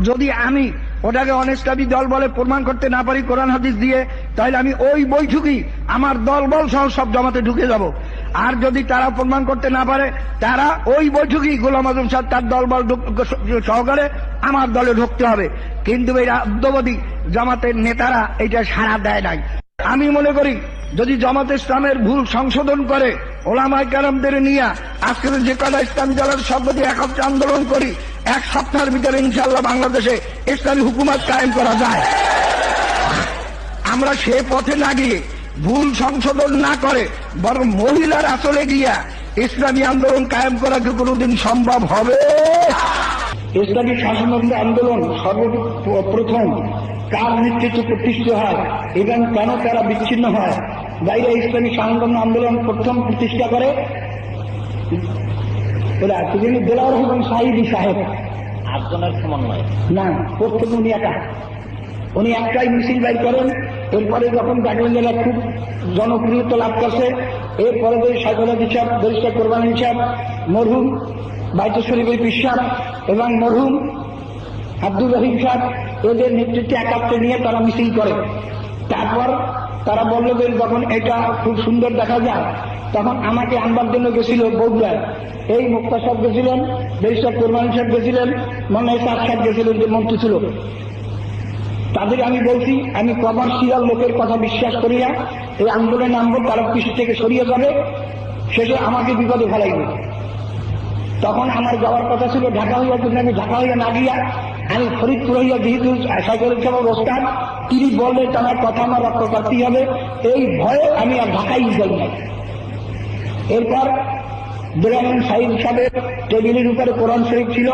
যদি আমি ওটাকে অনেস্টাবি দল বলে প্রমাণ করতে না পারি কোরআন হাদিস দিয়ে, তাহলে আমি ওই বৈঠকই আমার দল বল সহ সব জামাতে ঢুকে যাব। আর যদি তারা প্রমাণ করতে না পারে, তারা ওই বৈঠকই গোলাম আজম সাহেব তার দল বল সহকারে আমার দলে ঢুকতে হবে। কিন্তু এই রাজ্যবাদী জামাতের নেতারা এটা সাড়া দেয় নাই। আমি মনে করি যদি জামাত ইসলামের ভুল সংশোধন করে ওলামায়ে কেরামদের নিয়ে আজকে যে কটা ইসলামী দলের সভাপতি একত্রে আন্দোলন করি, এক সপ্তাহের ভিতরে ইনশাআল্লাহ বাংলাদেশে ইসলামী হুকুমত কায়েম করা যায়। আমরা সে পথে না গিয়ে, ভুল সংশোধন না করে বরং মহিলার আসলে গিয়া ইসলামী আন্দোলন কায়েম করা কি কোনোদিন সম্ভব হবে? ইসলামী শাসনতন্ত্র আন্দোলন সর্বপ্রথম কার নেতৃত্বে প্রতিষ্ঠিত হয় এবং কেন তারা বিচ্ছিন্ন হয়? বাইরে ইসলামী শাসনতন্ত্র আন্দোলন প্রথম প্রতিষ্ঠা করে তিনি দেলাওয়ার হোসেন সাঈদী সাহেব। 8 জনের সমন্বয় না, প্রথম উনি একটাই মিছিল বাইর করেন। এরপরে যখন দেখলেন যে খুব জনপ্রিয়তা লাভ করছে, এরপরে সাইকোলজি সাহেব, ব্যারিস্টার কোরবানি সাহেব, মরহুম বাইতুল শরীফের পীর সাহেব এবং মরহুম আব্দুর রহিম সাহেব, এদের নেতৃত্বে একাত্রে নিয়ে তারা মিছিল করে। তারপর তারা বলল যে যখন এটা খুব সুন্দর দেখা যায়, তখন আমাকে আনবার জন্য গেছিল বগুড়ায়। এই মুক্তা সাহেব গেছিলেন, ব্যারিস্টার কোরবানি সাহেব গেছিলেন, মনে হয় সাহেব গেছিলেন, যে মন্ত্রী ছিল। তাদের আমি বলছি আমি কমার্শিয়াল লোকের কথা বিশ্বাস করি না, এই আন্দোলনে নামবো, তারা কৃষি থেকে সরিয়ে যাবে, শেষে আমাকে বিপদে ফেলাইবে। তখন আমার যাওয়ার কথা ছিল ঢাকা হইয়া, কিন্তু আমি ঢাকা হইয়া না গিয়া আমি ফরিদপুর হইয়া, যেহেতু সাইকেলের সবার ওস্তাদ, তিনি বললে তার কথা আমার রক্ষা করতেই হবে, এই ভয়ে আমি আর ঢাকাই যাই না। এরপর দেলাওয়ার হোসেন সাঈদ সাহেবের টেবিলের উপরে কোরআন শরীফ ছিল,